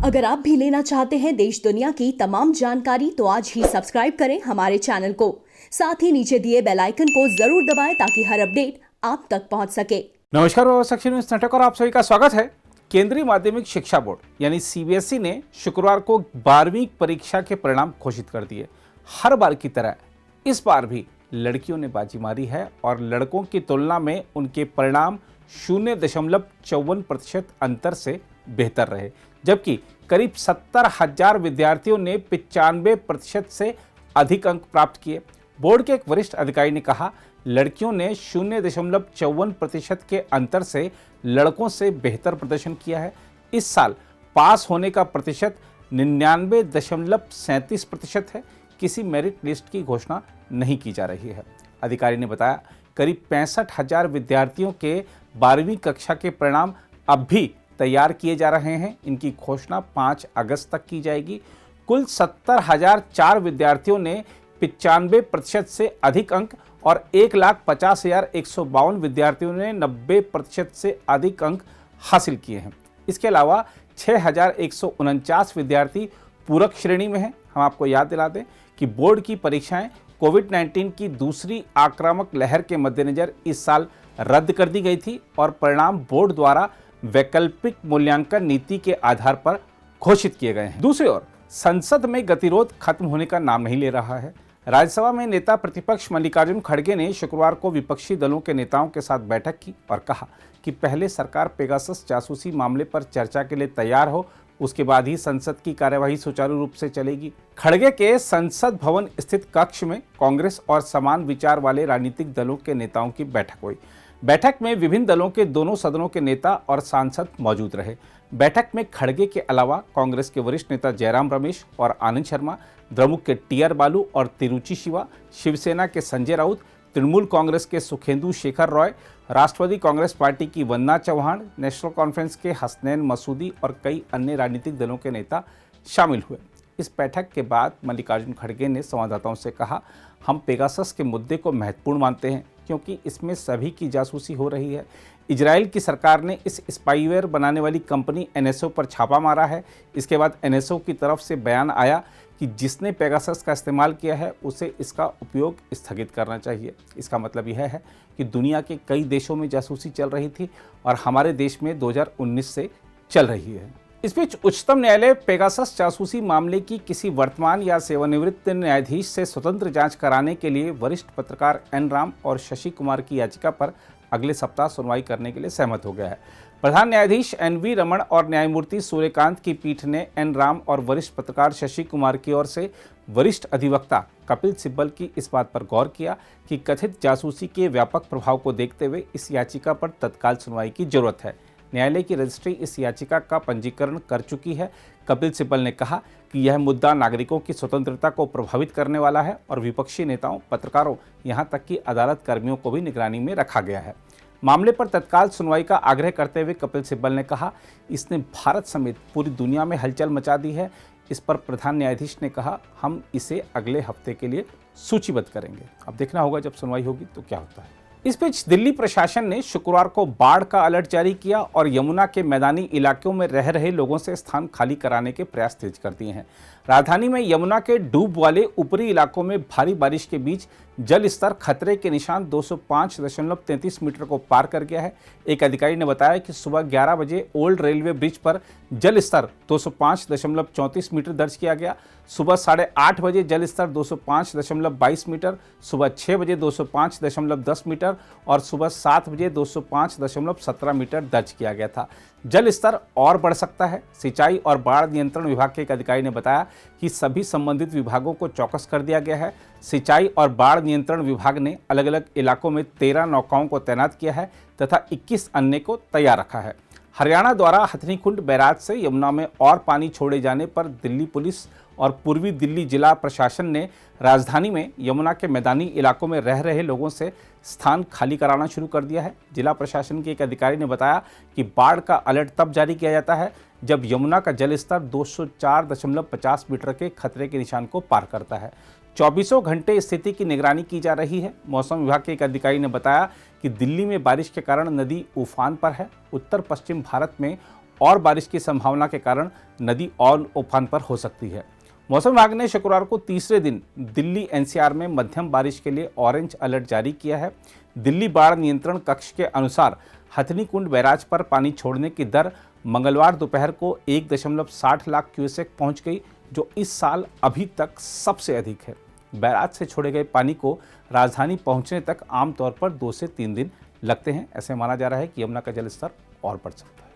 अगर आप भी लेना चाहते हैं देश दुनिया की तमाम जानकारी तो आज ही सब्सक्राइब करें हमारे चैनल को। साथ ही नीचे दिए बेल आइकन को जरूर दबाएं ताकि हर अपडेट आप तक पहुंच सके। नमस्कार, सेक्शन न्यूज नेटवर्क और आप सभी का स्वागत है। केंद्रीय माध्यमिक शिक्षा बोर्ड यानी सीबीएसई ने शुक्रवार को 12वीं परीक्षा के परिणाम घोषित कर दिए। हर बार की तरह इस बार भी लड़कियों ने बाजी मारी है और लड़कों की तुलना में उनके परिणाम 0.54% अंतर से बेहतर रहे, जबकि करीब 70,000 विद्यार्थियों ने 95% से अधिक अंक प्राप्त किए। बोर्ड के एक वरिष्ठ अधिकारी ने कहा, लड़कियों ने 0.54% के अंतर से लड़कों से बेहतर प्रदर्शन किया है। इस साल पास होने का प्रतिशत 99.37% है। किसी मेरिट लिस्ट की घोषणा नहीं की जा रही है। अधिकारी ने बताया, करीब 65,000 विद्यार्थियों के 12वीं कक्षा के परिणाम अब भी तैयार किए जा रहे हैं। इनकी घोषणा 5 अगस्त तक की जाएगी। कुल 70,004 विद्यार्थियों ने 95% से अधिक अंक और 1,50,152 विद्यार्थियों ने 90% से अधिक अंक हासिल किए हैं। इसके अलावा 6,149 विद्यार्थी पूरक श्रेणी में हैं। हम आपको याद दिला दें कि बोर्ड की परीक्षाएं कोविड-19 की दूसरी आक्रामक लहर के मद्देनजर इस साल रद्द कर दी गई थी और परिणाम बोर्ड द्वारा वैकल्पिक मूल्यांकन नीति के आधार पर घोषित किए गए हैं। दूसरी ओर संसद में गतिरोध खत्म होने का नाम नहीं ले रहा है। राज्यसभा में नेता प्रतिपक्ष मल्लिकार्जुन खड़गे ने शुक्रवार को विपक्षी दलों के नेताओं के साथ बैठक की और कहा कि पहले सरकार पेगासस जासूसी मामले पर चर्चा के लिए तैयार हो, उसके बाद ही संसद की कार्यवाही सुचारू रूप से चलेगी। खड़गे के संसद भवन स्थित कक्ष में कांग्रेस और समान विचार वाले राजनीतिक दलों के नेताओं की बैठक हुई। बैठक में विभिन्न दलों के दोनों सदनों के नेता और सांसद मौजूद रहे। बैठक में खड़गे के अलावा कांग्रेस के वरिष्ठ नेता जयराम रमेश और आनंद शर्मा, द्रमुक के टी.आर. बालू और तिरुचि शिवा, शिवसेना के संजय राउत, तृणमूल कांग्रेस के सुखेंदु शेखर रॉय, राष्ट्रवादी कांग्रेस पार्टी की वंदना चौहान, नेशनल कॉन्फ्रेंस के हसनैन मसूदी और कई अन्य राजनीतिक दलों के नेता शामिल हुए। इस बैठक के बाद मल्लिकार्जुन खड़गे ने संवाददाताओं से कहा, हम पेगासस के मुद्दे को महत्वपूर्ण मानते हैं क्योंकि इसमें सभी की जासूसी हो रही है। इजराइल की सरकार ने इस स्पाईवेयर बनाने वाली कंपनी एनएसओ पर छापा मारा है। इसके बाद एनएसओ की तरफ से बयान आया कि जिसने पेगासस का इस्तेमाल किया है उसे इसका उपयोग स्थगित करना चाहिए। इसका मतलब यह है कि दुनिया के कई देशों में जासूसी चल रही थी और हमारे देश में 2019 से चल रही है। इस बीच उच्चतम न्यायालय पेगासस जासूसी मामले की किसी वर्तमान या सेवानिवृत्त न्यायाधीश से स्वतंत्र जांच कराने के लिए वरिष्ठ पत्रकार एन राम और शशि कुमार की याचिका पर अगले सप्ताह सुनवाई करने के लिए सहमत हो गया है। प्रधान न्यायाधीश एन.वी. रमन और न्यायमूर्ति सूर्यकांत की पीठ ने एन राम और वरिष्ठ पत्रकार शशि कुमार की ओर से वरिष्ठ अधिवक्ता कपिल सिब्बल की इस बात पर गौर किया कि कथित जासूसी के व्यापक प्रभाव को देखते हुए इस याचिका पर तत्काल सुनवाई की जरूरत है। न्यायालय की रजिस्ट्री इस याचिका का पंजीकरण कर चुकी है। कपिल सिब्बल ने कहा कि यह मुद्दा नागरिकों की स्वतंत्रता को प्रभावित करने वाला है और विपक्षी नेताओं, पत्रकारों, यहां तक कि अदालत कर्मियों को भी निगरानी में रखा गया है। मामले पर तत्काल सुनवाई का आग्रह करते हुए कपिल सिब्बल ने कहा, इसने भारत समेत पूरी दुनिया में हलचल मचा दी है। इस पर प्रधान न्यायाधीश ने कहा, हम इसे अगले हफ्ते के लिए सूचीबद्ध करेंगे। अब देखना होगा जब सुनवाई होगी तो क्या होता है। इस बीच दिल्ली प्रशासन ने शुक्रवार को बाढ़ का अलर्ट जारी किया और यमुना के मैदानी इलाकों में रह रहे लोगों से स्थान खाली कराने के प्रयास तेज कर दिए हैं। राजधानी में यमुना के डूब वाले ऊपरी इलाकों में भारी बारिश के बीच जल स्तर खतरे के निशान 205.33 मीटर को पार कर गया है। एक अधिकारी ने बताया कि सुबह 11 बजे ओल्ड रेलवे ब्रिज पर जल स्तर 205.34 मीटर दर्ज किया गया। सुबह 8:30 बजे जल स्तर 205.22 मीटर, सुबह 6 बजे 205.10 मीटर और सुबह 7 बजे 205.17 मीटर दर्ज किया गया था। जल स्तर और बढ़ सकता है। सिंचाई और बाढ़ नियंत्रण विभाग के एक अधिकारी ने बताया कि सभी संबंधित विभागों को चौकस कर दिया गया है। सिंचाई और बाढ़ नियंत्रण विभाग ने अलग अलग इलाकों में 13 नौकाओं को तैनात किया है तथा 21 अन्य को तैयार रखा है। हरियाणा द्वारा हथनीकुंड बैराज से यमुना में और पानी छोड़े जाने पर दिल्ली पुलिस और पूर्वी दिल्ली जिला प्रशासन ने राजधानी में यमुना के मैदानी इलाकों में रह रहे लोगों से स्थान खाली कराना शुरू कर दिया है। जिला प्रशासन के एक अधिकारी ने बताया कि बाढ़ का अलर्ट तब जारी किया जाता है जब यमुना का जल स्तर 204.50 मीटर के खतरे के निशान को पार करता है। 24 घंटे स्थिति की निगरानी की जा रही है। मौसम विभाग के एक अधिकारी ने बताया कि दिल्ली में बारिश के कारण नदी उफान पर है। उत्तर पश्चिम भारत में और बारिश की संभावना के कारण नदी और उफान पर हो सकती है। मौसम विभाग ने शुक्रवार को तीसरे दिन दिल्ली एनसीआर में मध्यम बारिश के लिए ऑरेंज अलर्ट जारी किया है। दिल्ली बाढ़ नियंत्रण कक्ष के अनुसार हथनी-कुंड बैराज पर पानी छोड़ने की दर मंगलवार दोपहर को 1.60 लाख क्यूसेक पहुंच गई, जो इस साल अभी तक सबसे अधिक है। बैराज से छोड़े गए पानी को राजधानी पहुंचने तक आमतौर पर 2 से 3 दिन लगते हैं। ऐसे माना जा रहा है कि यमुना का जल स्तर और बढ़ सकता है।